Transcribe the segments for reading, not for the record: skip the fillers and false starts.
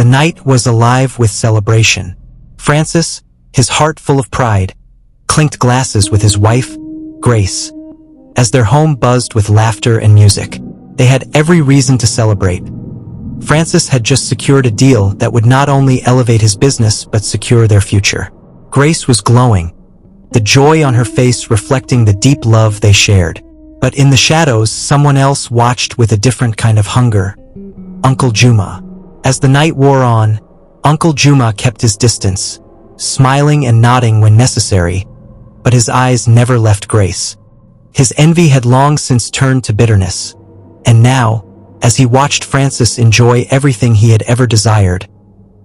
The night was alive with celebration. Francis, his heart full of pride, clinked glasses with his wife, Grace. As their home buzzed with laughter and music, they had every reason to celebrate. Francis had just secured a deal that would not only elevate his business but secure their future. Grace was glowing, the joy on her face reflecting the deep love they shared. But in the shadows, someone else watched with a different kind of hunger. Uncle Juma. As the night wore on, Uncle Juma kept his distance, smiling and nodding when necessary, but his eyes never left Grace. His envy had long since turned to bitterness, and now, as he watched Francis enjoy everything he had ever desired,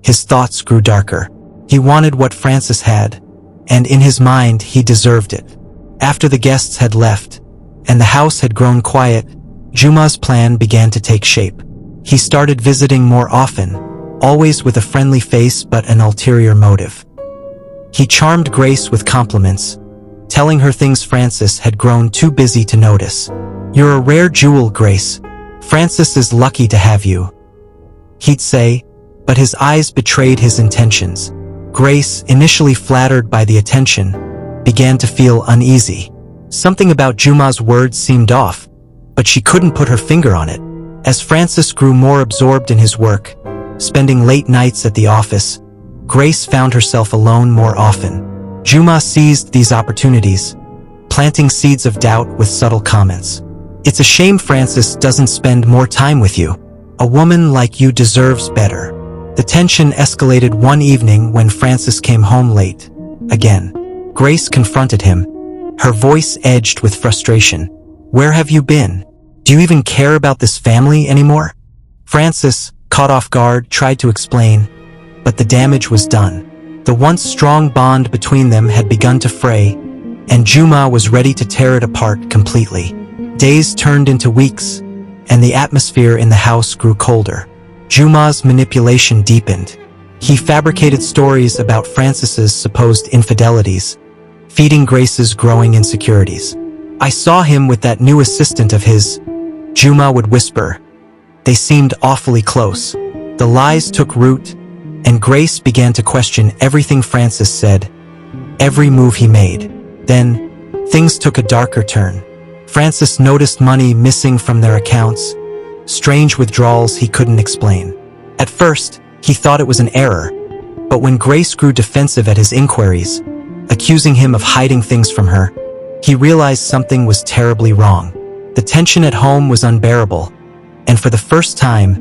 his thoughts grew darker. He wanted what Francis had, and in his mind he deserved it. After the guests had left, and the house had grown quiet, Juma's plan began to take shape. He started visiting more often, always with a friendly face but an ulterior motive. He charmed Grace with compliments, telling her things Francis had grown too busy to notice. "You're a rare jewel, Grace. Francis is lucky to have you," he'd say, but his eyes betrayed his intentions. Grace, initially flattered by the attention, began to feel uneasy. Something about Juma's words seemed off, but she couldn't put her finger on it. As Francis grew more absorbed in his work, spending late nights at the office, Grace found herself alone more often. Juma seized these opportunities, planting seeds of doubt with subtle comments. "It's a shame Francis doesn't spend more time with you. A woman like you deserves better." The tension escalated one evening when Francis came home late. Again, Grace confronted him, her voice edged with frustration. "Where have you been? Do you even care about this family anymore?" Francis, caught off guard, tried to explain, but the damage was done. The once strong bond between them had begun to fray, and Juma was ready to tear it apart completely. Days turned into weeks, and the atmosphere in the house grew colder. Juma's manipulation deepened. He fabricated stories about Francis's supposed infidelities, feeding Grace's growing insecurities. "I saw him with that new assistant of his," Juma would whisper. They seemed awfully close. The lies took root, and Grace began to question everything Francis said, every move he made. Then, things took a darker turn. Francis noticed money missing from their accounts, strange withdrawals he couldn't explain. At first, he thought it was an error, but when Grace grew defensive at his inquiries, accusing him of hiding things from her, he realized something was terribly wrong. The tension at home was unbearable, and for the first time,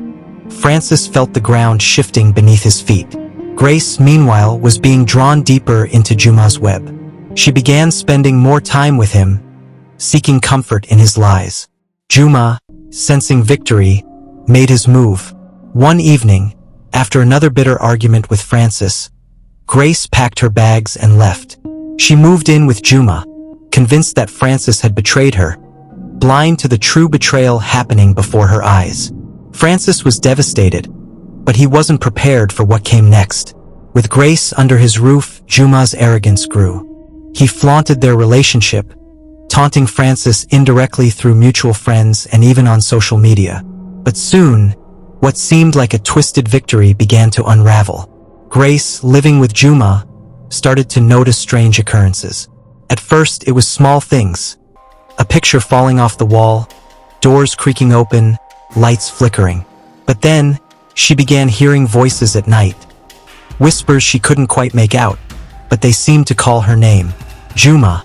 Francis felt the ground shifting beneath his feet. Grace, meanwhile, was being drawn deeper into Juma's web. She began spending more time with him, seeking comfort in his lies. Juma, sensing victory, made his move. One evening, after another bitter argument with Francis, Grace packed her bags and left. She moved in with Juma, convinced that Francis had betrayed her, blind to the true betrayal happening before her eyes. Francis was devastated, but he wasn't prepared for what came next. With Grace under his roof, Juma's arrogance grew. He flaunted their relationship, taunting Francis indirectly through mutual friends and even on social media. But soon, what seemed like a twisted victory began to unravel. Grace, living with Juma, started to notice strange occurrences. At first, it was small things. A picture falling off the wall, doors creaking open, lights flickering. But then, she began hearing voices at night. Whispers she couldn't quite make out, but they seemed to call her name. Juma,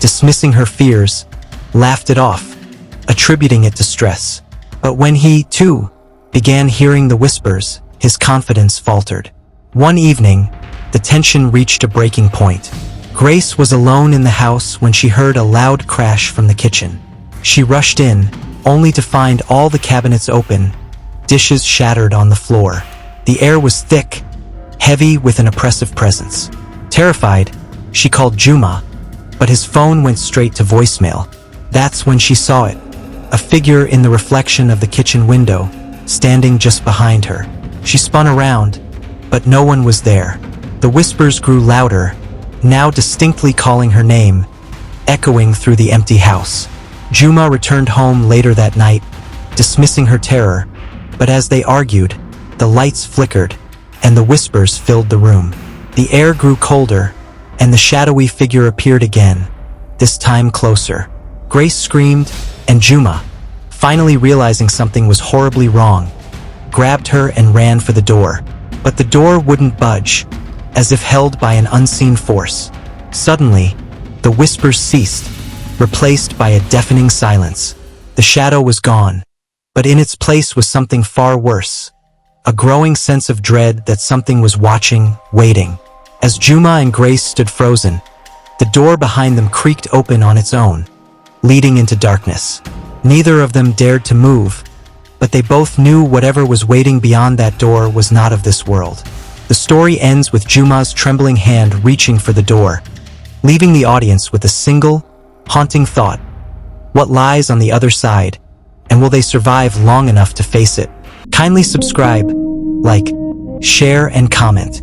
dismissing her fears, laughed it off, attributing it to stress. But when he, too, began hearing the whispers, his confidence faltered. One evening, the tension reached a breaking point. Grace was alone in the house when she heard a loud crash from the kitchen. She rushed in, only to find all the cabinets open, dishes shattered on the floor. The air was thick, heavy with an oppressive presence. Terrified, she called Juma, but his phone went straight to voicemail. That's when she saw it, a figure in the reflection of the kitchen window, standing just behind her. She spun around, but no one was there. The whispers grew louder, now distinctly calling her name, echoing through the empty house. Juma returned home later that night, dismissing her terror, but as they argued, the lights flickered, and the whispers filled the room. The air grew colder, and the shadowy figure appeared again, this time closer. Grace screamed, and Juma, finally realizing something was horribly wrong, grabbed her and ran for the door. But the door wouldn't budge, as if held by an unseen force. Suddenly, the whispers ceased, replaced by a deafening silence. The shadow was gone, but in its place was something far worse. A growing sense of dread that something was watching, waiting. As Juma and Grace stood frozen, the door behind them creaked open on its own, leading into darkness. Neither of them dared to move, but they both knew whatever was waiting beyond that door was not of this world. The story ends with Juma's trembling hand reaching for the door, leaving the audience with a single, haunting thought. What lies on the other side, and will they survive long enough to face it? Kindly subscribe, like, share, and comment.